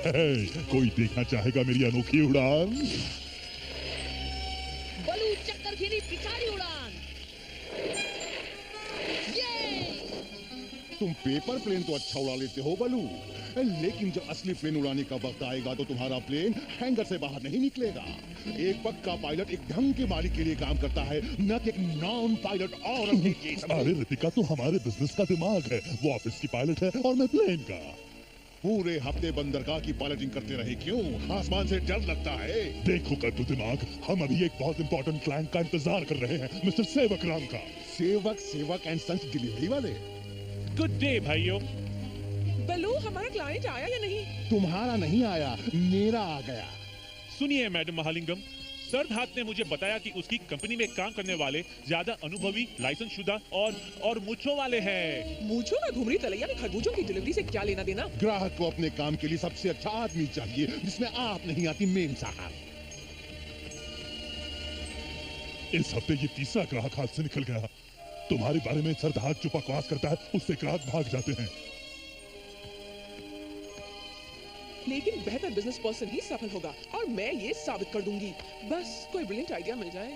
कोई देखना चाहेगा मेरी अनोखी उड़ान? बलू चक्कर खीरी पिछाड़ी उड़ान। तुम पेपर प्लेन तो अच्छा उड़ा लेते हो बलू, लेकिन जब असली प्लेन उड़ाने का वक्त आएगा तो तुम्हारा प्लेन हैंगर से बाहर नहीं निकलेगा। एक पक्का पायलट एक ढंग के मालिक के लिए काम करता है, न कि एक नॉन पायलट और अरे रितिका तो हमारे बिजनेस का दिमाग है, वो ऑफिस की पायलट है और मैं प्लेन का। पूरे हफ्ते बंदरगाह की पायलटिंग करते रहे क्यों? आसमान से डर लगता है। देखो कर तू दिमाग, हम अभी एक बहुत इंपॉर्टेंट क्लाइंट का इंतजार कर रहे हैं, मिस्टर सेवक राम का। सेवक एंड सन्स डिलीवरी वाले। गुड डे भाइयों। बलू हमारा क्लाइंट आया या नहीं? तुम्हारा नहीं आया, मेरा आ गया। सुनिए मैडम महालिंगम, सर हाथ ने मुझे बताया कि उसकी कंपनी में काम करने वाले ज्यादा अनुभवी, लाइसेंस शुदा और मूंछों वाले हैं। मूंछों में घुमरी तलैया में खरबूजों की डिलीवरी से क्या लेना देना? ग्राहक को अपने काम के लिए सबसे अच्छा आदमी चाहिए, जिसमें आप नहीं आती मेम साहब। इस हफ्ते ये तीसरा ग्राहक हाथ से निकल गया। तुम्हारे बारे में सरदार जो बकवास करता है उससे ग्राहक भाग जाते हैं। लेकिन बेहतर बिजनेस पर्सन ही सफल होगा और मैं ये साबित कर दूंगी। बस कोई ब्रिलियंट आइडिया मिल जाए।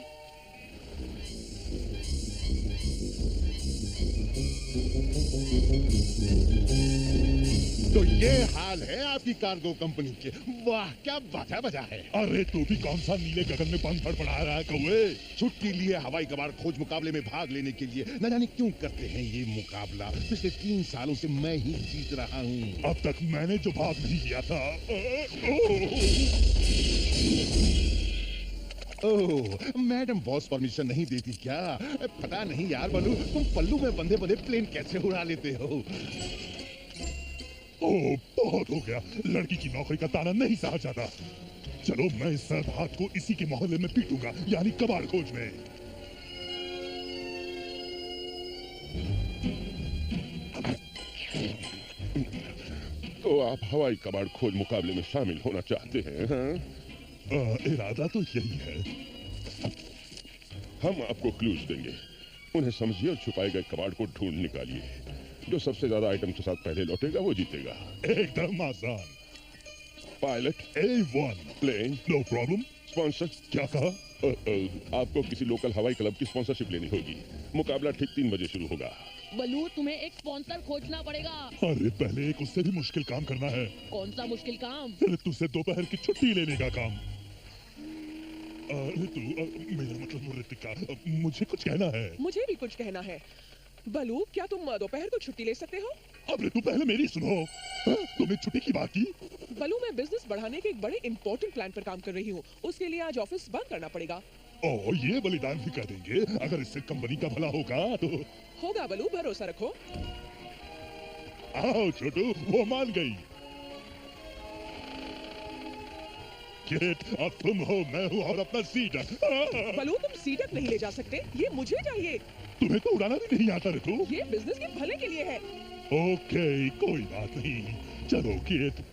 तो ये हाल है आपकी कार्गो कंपनी के। वाह क्या बाजा बजा है। अरे तू भी कौन सा नीले गगन में पंख फड़फड़ा रहा है कौवे? छुट्टी लिए हवाई कबाड़ खोज मुकाबले में भाग लेने के लिए। न जाने क्यों करते हैं ये मुकाबला। पिछले 3 सालों से मैं ही जीत रहा हूँ। अब तक मैंने जो भाग नहीं किया था। ओह, मैडम बॉस परमिशन नहीं देती क्या? पता नहीं यार बलू, तुम पल्लू में बंधे बंधे प्लेन कैसे उड़ा लेते हो? ओह बहुत हो गया, लड़की की नौकरी का ताना नहीं सहा जाता। चलो मैं इस सर्द हाथ को इसी के मोहल्ले में पीटूंगा, यानी कबाड़ खोज में। तो आप हवाई कबाड़ खोज मुकाबले में शामिल होना चाहते हैं? हाँ? इरादा तो यही है। हम आपको क्लूज देंगे, उन्हें समझिए और छुपाए गए कबाड़ को ढूंढ निकालिए। जो सबसे ज्यादा आइटम के साथ पहले लौटेगा वो जीतेगा। एकदम आसान। Pilot A1, plane no problem. Sponsor क्या कहा? आपको किसी लोकल हवाई क्लब की स्पॉन्सरशिप लेनी होगी। मुकाबला ठीक 3 बजे शुरू होगा। बलू तुम्हें एक स्पॉन्सर खोजना पड़ेगा। अरे पहले एक उससे भी मुश्किल काम करना है। कौन सा मुश्किल काम? ऋतु से दोपहर की छुट्टी लेने का काम। ऋतु, मेरा मतलब ऋतिका, मुझे कुछ कहना है। मुझे भी कुछ कहना है। बलू क्या तुम दोपहर को छुट्टी ले सकते हो? अब ऋतु पहले मेरी सुनो। तुमने छुट्टी की बात की? बलू मैं बिजनेस बढ़ाने के एक बड़े इंपॉर्टेंट प्लान पर काम कर रही हूँ। उसके लिए आज ऑफिस बंद करना पड़ेगा। ओह ये बलिदान भी कर देंगे, अगर इससे कंपनी का भला होगा तो। होगा बलू, भरोसा रखो। आओ छोटू, वो मान गई। किट, अब तुम हो, मैं हूँ और अपना सीटक। बलू तुम सीटक नहीं ले जा सकते, ये मुझे चाहिए। तुम्हें तो उड़ाना भी नहीं आता ऋतु। ये बिजनेस के भले के लिए है। ओके कोई बात नहीं, चलो किट।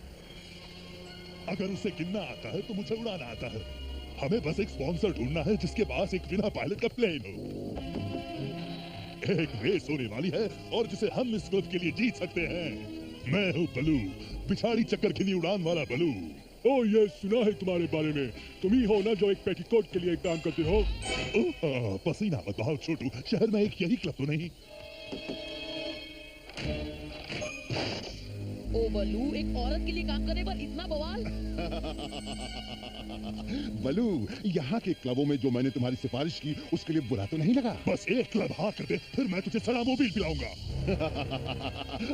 अगर उसे गिनना आता है तो मुझे उड़ाना आता है। हमें बस एक स्पॉन्सर ढूंढना है जिसके पास एक बिना पायलट का प्लेन हो। एक रेस होने वाली है और जिसे हम इस क्लब के लिए जीत सकते हैं। मैं हूँ बलू, पिछाड़ी चक्कर खिली उड़ान वाला बलू। ओ ये सुना है तुम्हारे बारे में, तुम ही हो ना जो एक पेटीकोट के लिए काम करते हो? पसीना मत बहाओ छोटू, शहर में एक यही क्लब तो नहीं। ओ बलू, एक औरत के लिए काम करने पर इतना बवाल? बलू, यहाँ के क्लबों में जो मैंने तुम्हारी सिफारिश की उसके लिए बुरा तो नहीं लगा? बस एक क्लब हाँ कर दे, फिर मैं तुझे सड़ा मोबिल पिलाऊंगा।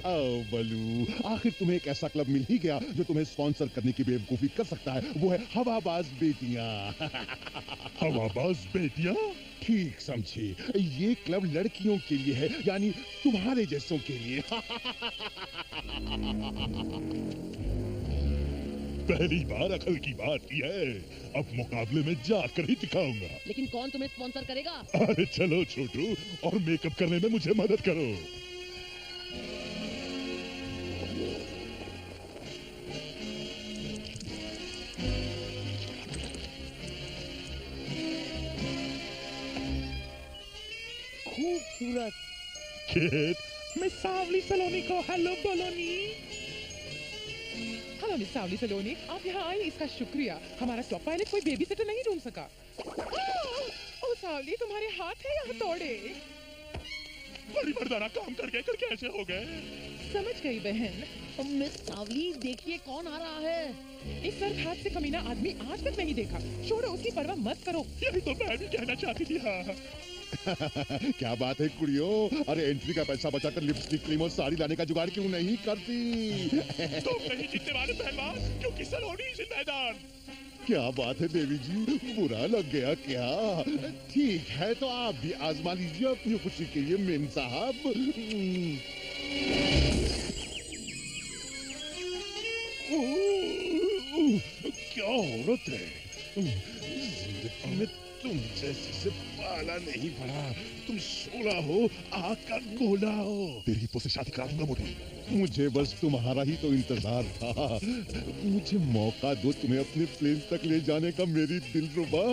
ओ बलू, आखिर तुम्हें एक ऐसा क्लब मिल ही गया जो तुम्हें स्पॉन्सर करने की बेवकूफी कर सकता है। वो है हवाबाज बेटियां। हवाबाज बेटियां? ठीक समझे, ये क्लब लड़कियों के लिए है, यानी तुम्हारे जैसों के लिए। पहली बार अकल की बात की है, अब मुकाबले में जाकर ही दिखाऊंगा। लेकिन कौन तुम्हें स्पॉन्सर करेगा? अरे चलो छोटू, और मेकअप करने में मुझे मदद करो। खूबसूरत किट, मैं सावली सलोनी को हेलो बोलोनी। Hello hello miss Saavli Saloni, आप यहाँ आए इसका शुक्रिया। हमारा टॉप पायलट कोई बेबी सिटर नहीं ढूंढ सका। ओ सावली, तुम्हारे हाथ है यहाँ तोड़े। बड़ी मर्दाना काम कर कैसे हो गए? समझ गई बहन। मिस सावली, देखिए कौन आ रहा है। इस सर्द हाथ से कमीना आदमी आज तक नहीं देखा। छोड़ो, उसकी परवाह मत करो। यही तो मैं भी कहना चाहती थी। हाँ। क्या बात है कुड़ियों, अरे एंट्री का पैसा बचाकर लिपस्टिक, क्रीम और साड़ी लाने का जुगाड़ क्यों नहीं करती? तुम नहीं जीतने वाले पहलवान, क्योंकि सलोनी इस मैदान। क्या बात है देवी जी, बुरा लग गया क्या? ठीक है, तो आप भी आजमा लीजिए अपनी खुशी के लिए मेम साहब। क्या औरत है, जिंदगी में तुम जैसे से पाला नहीं पड़ा। तुम 16 हो, आग का गोला हो। तेरी हिप्पो से शादी करा दूंगा मोटी। मुझे बस तुम्हारा ही तो इंतजार था। मुझे मौका दो तुम्हें अपने प्लेन तक ले जाने का मेरी दिलरुबा।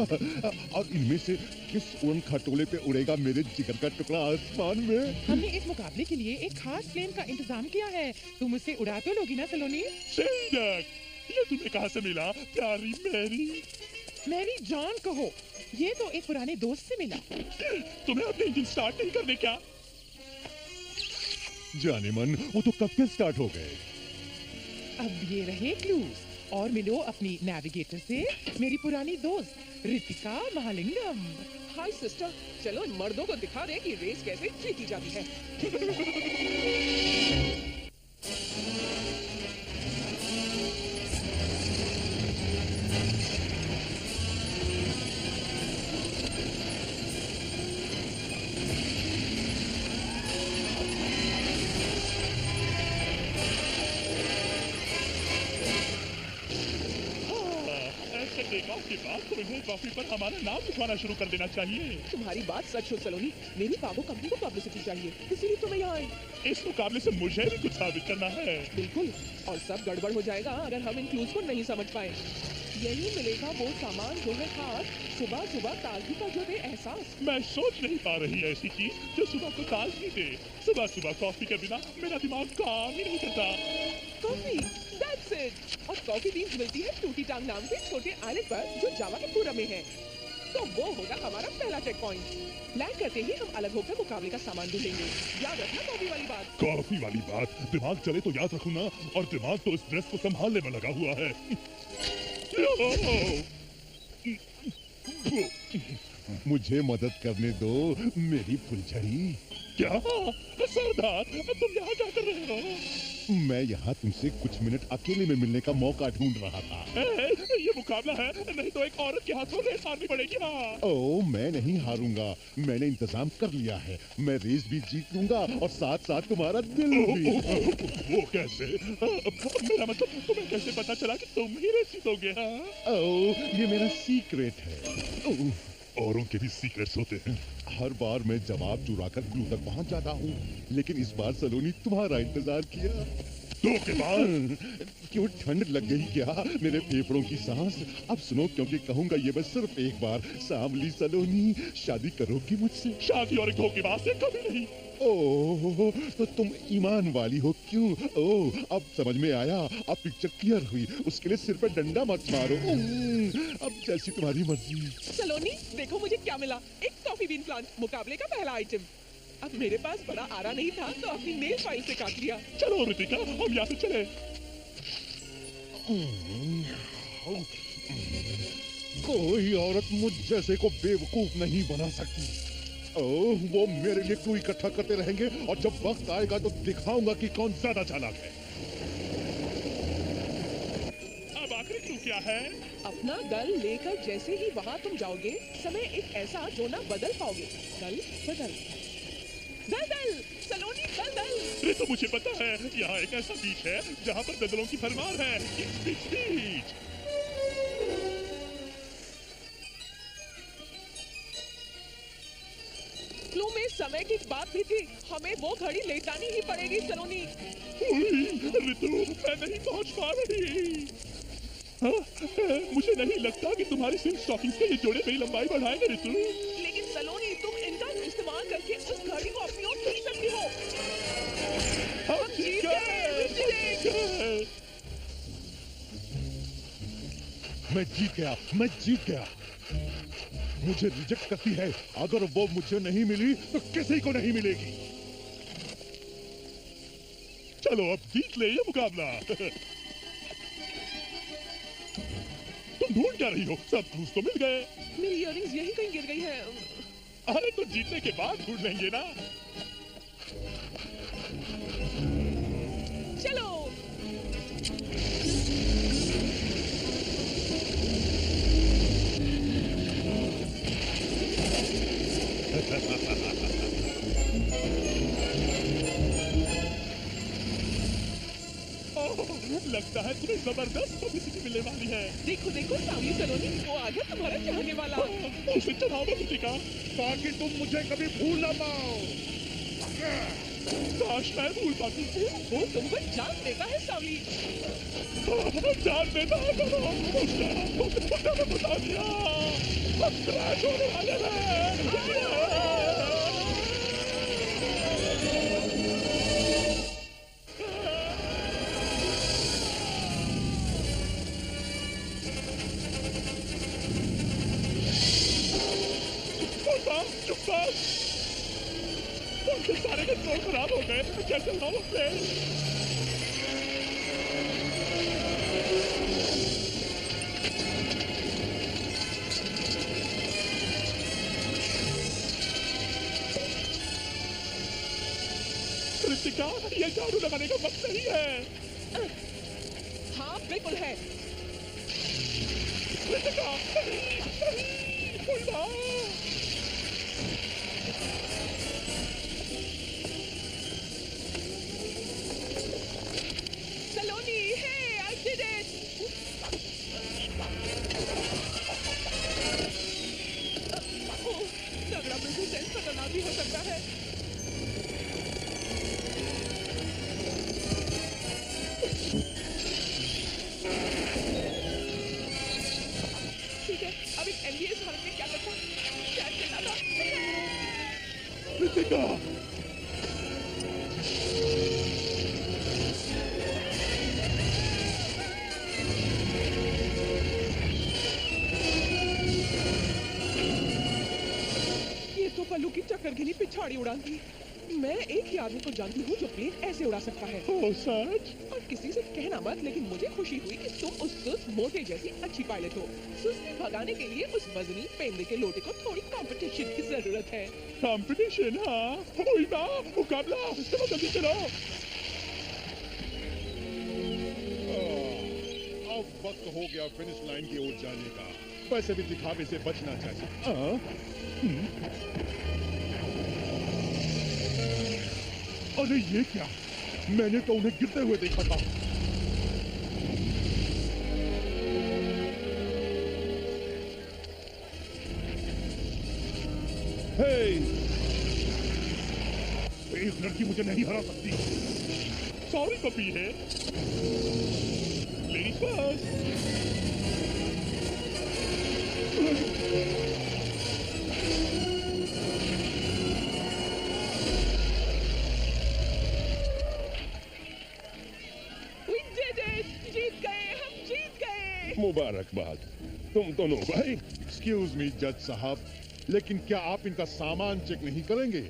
और इनमें से किस उड़न खटोले पे उड़ेगा मेरे जिगर का टुकड़ा आसमान में? हमने इस मुकाबले के लिए एक खास प्लेन का इंतजाम किया है। तुम उसे उड़ा तो लोगी ना सलोनी? सेडक, ये तुम्हें कहाँ से मिला प्यारी मैरी? मेरी जान कहो, ये तो एक पुराने दोस्त से मिला। तुम्हें अपने इंजन स्टार्ट नहीं करने क्या? जाने मन, वो तो कब के स्टार्ट हो गए। अब ये रहे क्लूज, और मिलो अपनी नेविगेटर से, मेरी पुरानी दोस्त रितिका महालिंगम। हाय सिस्टर, चलो इन मर्दों को दिखा दे कि रेस कैसे जीती जाती है। के बाद तो इन्हें ट्रॉफी पर हमारा नाम लिखवाना शुरू कर देना चाहिए। तुम्हारी बात सच हो सलोनी, मेरी पागो कंपनी को पब्लिसिटी चाहिए, इसीलिए तो मैं यहाँ आई। इस मुकाबले से मुझे भी कुछ साबित करना है। बिल्कुल, और सब गड़बड़ हो जाएगा अगर हम इन क्लूज को नहीं समझ पाए। यही मिलेगा वो सामान जो है खास, सुबह सुबह ताजगी का जो दे एहसास। मैं सोच नहीं पा रही ऐसी चीज जो सुबह को ताजगी दे। सुबह सुबह कॉफी के बिना मेरा दिमाग काम ही नहीं करता। Coffee, that's it। और कॉफी बीन्स मिलती है टूटी टांग नाम के छोटे आइलैंड पर जो जावा के पूरब में है। तो वो होगा हमारा पहला चेक पॉइंट। लैंड करते ही हम अलग होकर मुकाबले का सामान ढूंढेंगे। याद रखना कॉफी वाली बात। कॉफी वाली बात, दिमाग चले तो याद रखूँ ना, और दिमाग तो इस ड्रेस को संभालने में लगा हुआ है। मुझे मदद करने दो मेरी फुलझड़ी। क्या सरदार, तुम यहाँ क्या कर रहे हो? मैं यहाँ तुमसे कुछ मिनट अकेले में मिलने का मौका ढूंढ रहा था। ये मुकाबला है, नहीं तो एक औरत के हाथों रेस हारनी पड़ेगी ना। ओह, मैं नहीं हारूंगा, मैंने इंतजाम कर लिया है। मैं रेस भी जीत लूंगा और साथ साथ तुम्हारा दिल भी। वो कैसे? मेरा मतलब तुम्हें कैसे पता चला कि तुम ही रेस जीतोगे? ओह, ये मेरा सीक्रेट है। औरों के भी सीक्रेट्स होते हैं। हर बार मैं जवाब चुराकर क्लू तक पहुंच जाता हूँ, लेकिन इस बार सलोनी तुम्हारा इंतजार किया। क्यों ठंड लग गई क्या मेरे फेफड़ों की सांस? अब सुनो, क्योंकि कहूंगा ये बस सिर्फ एक बार। सांवली सलोनी, शादी करोगी मुझसे? शादी और एक धोखेबाज से कभी नहीं। ओह, तो तुम ईमान वाली हो क्यों? ओह, अब समझ में आया। अब पिक्चर क्लियर हुई। उसके लिए सिर पर डंडा मत मारो। अब जैसी तुम्हारी मर्जी। सलोनी, देखो मुझे क्या मिला, एक कॉफी बीन प्लांट, मुकाबले का पहला आइटम। अब मेरे पास बड़ा आरा नहीं था तो अपनी नेल फाइल से काट लिया। चलो रितिका, हम यहाँ से चले। कोई औरत मुझ जैसे को बेवकूफ नहीं बना सकती। ओह, वो मेरे लिए क्लू इकट्ठा करते रहेंगे और जब वक्त आएगा तो दिखाऊंगा कि कौन ज्यादा चालाक है। अब आखिरी क्लू क्या है? अपना दल लेकर जैसे ही वहाँ तुम जाओगे, समय एक ऐसा जो ना बदल पाओगे। दल बदल, दल दल, सलोनी दल दल। ये तो मुझे पता है, यहाँ एक ऐसा बीच है जहाँ पर दलदलों की भरमार है। बीच। क्लू में समय की बात भी थी, हमें वो घड़ी ले जानी ही पड़ेगी सलोनी। ऋतु, मैं नहीं पहुँच पा रही। मुझे नहीं लगता कि तुम्हारी सिल्क स्टॉकिंग्स के ये जोड़े मेरी लंबाई बढ़ाएंगे ऋतु। लेकिन सलोनी, तुम इनका इस्तेमाल करके उस घड़ी को अपनी ओर खींच सकती हो। हम जीत गए। मैं जीत गया। मुझे रिजेक्ट करती है। अगर वो मुझे नहीं मिली तो किसी को नहीं मिलेगी। चलो अब जीत ले ये मुकाबला। तुम ढूंढ क्या रही हो? सब क्लूज तो मिल गए। मेरी इयररिंग्स यहीं कहीं गिर गई है। अरे तो जीतने के बाद ढूंढ लेंगे ना। चलो। लगता है तुम्हें जबरदस्त पब्लिसिटी मिलने वाली है। देखो देखो सामने सलोनी, वो आ गया तुम्हारा चाहने वाला। उसे चढ़ाओ का ताकि तुम मुझे कभी भूल ना पाओ। काश मैं भूल पाती। वो तुमको जान देता है सावली। जान देता है उसने बता दिया। हम क्रैश होने वाले हैं। उनके सारे कंट्रोल खराब हो गए। कैसे लाऊं प्लेन? कृतिका, ये झाड़ू लगाने का वक्त नहीं है। हाँ बिल्कुल है। कृतिका, कोई बात। भी हो सकता है। ठीक है, अब इस एनडीएस हालत में क्या करता? क्या चिल्लाता? कृतिका, पल्लू की चक्करगिरी पिछाड़ी उड़ाती। मैं एक ही आदमी को जानती हूँ जो प्लेन ऐसे उड़ा सकता है। ओह सच? और किसी से कहना मत, लेकिन मुझे खुशी हुई कि तुम उस सुस्त मोटे जैसी अच्छी पायलट हो। सुस्ती भगाने के लिए उस वजनी पेंदे के लोटे को थोड़ी कंपटीशन की जरूरत है। कंपटीशन? हाँ, कोई ना, मुकाबला। चलो जल्दी चलो। अब वक्त हो गया फिनिश लाइन की ओर जाने का। वैसे भी दिखावे से बचना चाहिए। अरे ये क्या? मैंने तो उन्हें गिरते हुए देखा था। हे! एक लड़की मुझे नहीं हरा सकती। सॉरी पपी है। Ladies first. मुबारकबाद तुम दोनों भाई। एक्सक्यूज मी जज साहब, लेकिन क्या आप इनका सामान चेक नहीं करेंगे?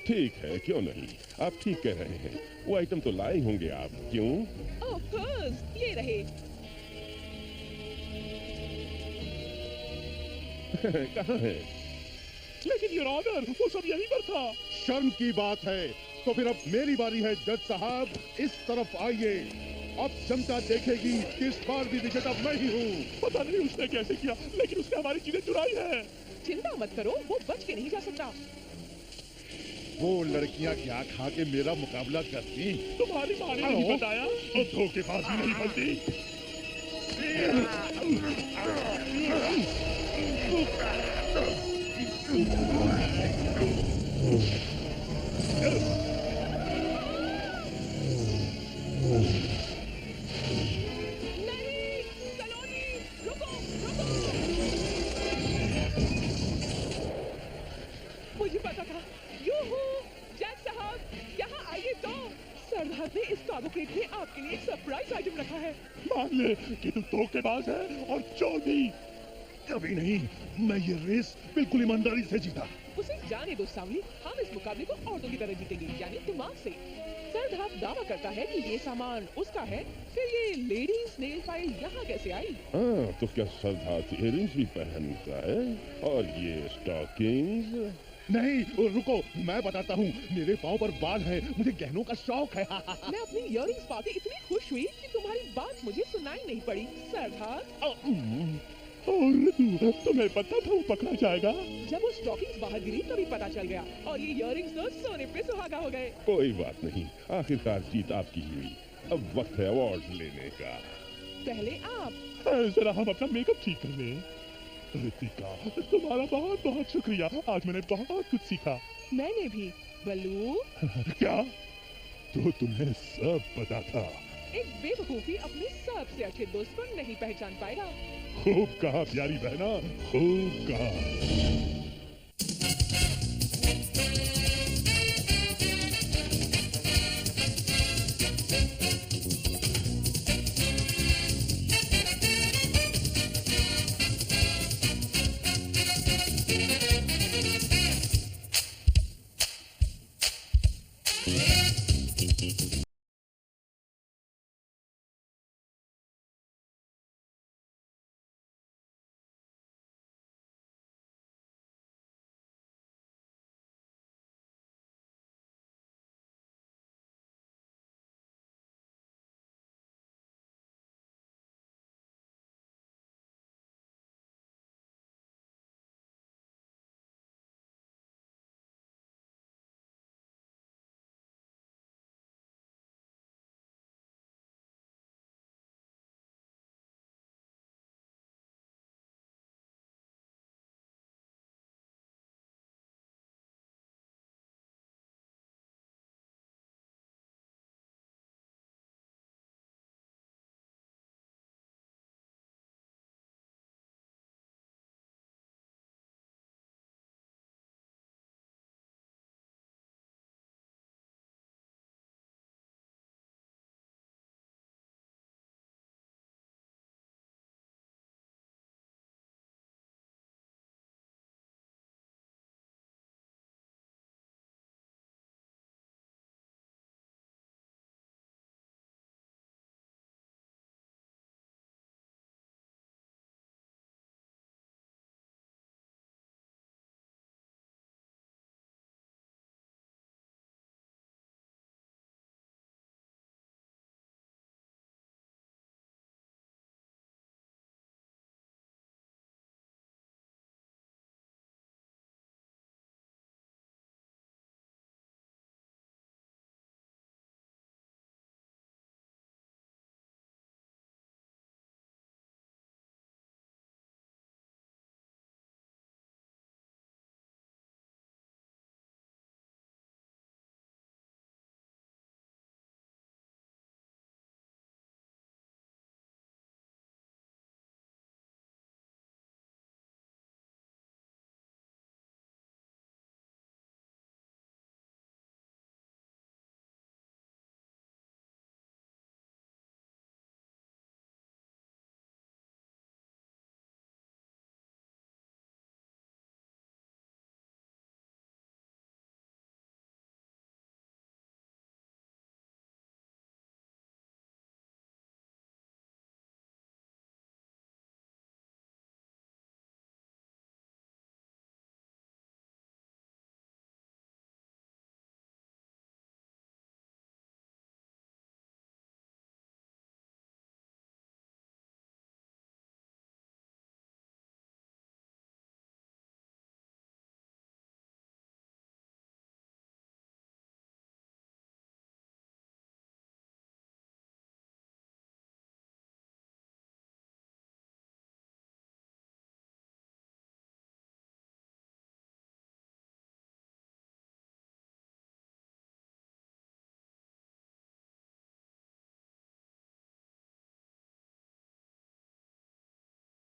ठीक है, क्यों नहीं, आप ठीक कह रहे हैं। वो आइटम तो लाए होंगे आप, क्यों? ऑफ कोर्स, ये रहे। कहाँ है? लेकिन योर ऑनर, वो सब यहीं पर था। शर्म की बात है। तो फिर अब मेरी बारी है जज साहब, इस तरफ आइए। अब जनता देखेगी कि इस बार भी विजेता मैं ही हूँ। पता नहीं उसने कैसे किया, लेकिन उसने हमारी चीजें चुराई है। चिंता मत करो, वो बच के नहीं जा सकता। वो लड़कियाँ क्या खा के मेरा मुकाबला करती? तुम्हारी माँ ने नहीं बताया? और धोखेबाजी नहीं बनती। मुझे पता था। यूहू, जज साहब, यहाँ आइए तो। सरदार ने इस कार्गो क्रेट में आपके लिए एक सरप्राइज आइटम रखा है। मान ले कि तू धोखेबाज है और चोर भी। कभी नहीं, मैं ये रेस बिल्कुल ईमानदारी से जीता। उसे जाने दो सावली, हम इस मुकाबले को औरतों की तरह जीतेंगे, यानी दिमाग से। सरदार दावा करता है कि ये सामान उसका है, फिर ये लेडीज नेल फाइल यहाँ कैसे आई? हाँ, तो क्या सरदार इयररिंग्स भी पहनता है? और ये स्टॉकिंग्स? नहीं, रुको, मैं बताता हूँ। मेरे पाँव पर बाल है, मुझे गहनों का शौक है। मैं अपनी इयररिंग्स पाके इतनी खुश हुई कि तुम्हारी बात मुझे सुनाई नहीं पड़ी। सरदार, और तुम्हें पता था वो पकड़ा जाएगा? जब वो स्टॉकिंग्स बाहर गिरी तभी पता चल गया, और ये इयररिंग्स तो सोने पे सुहागा हो गए। कोई बात नहीं, आखिरकार जीत आपकी ही हुई। अब वक्त है अवार्ड लेने का। पहले आप। जरा हम अपना मेकअप ठीक कर लें। रितिका, तुम्हारा बहुत बहुत शुक्रिया, आज मैंने बहुत कुछ सीखा। मैंने भी। बल्लू, क्या? तो तुम्हें सब पता था? एक बेवकूफी अपने सबसे अच्छे दोस्त को नहीं पहचान पाएगा। खूब कहा प्यारी बहना, खूब कहा।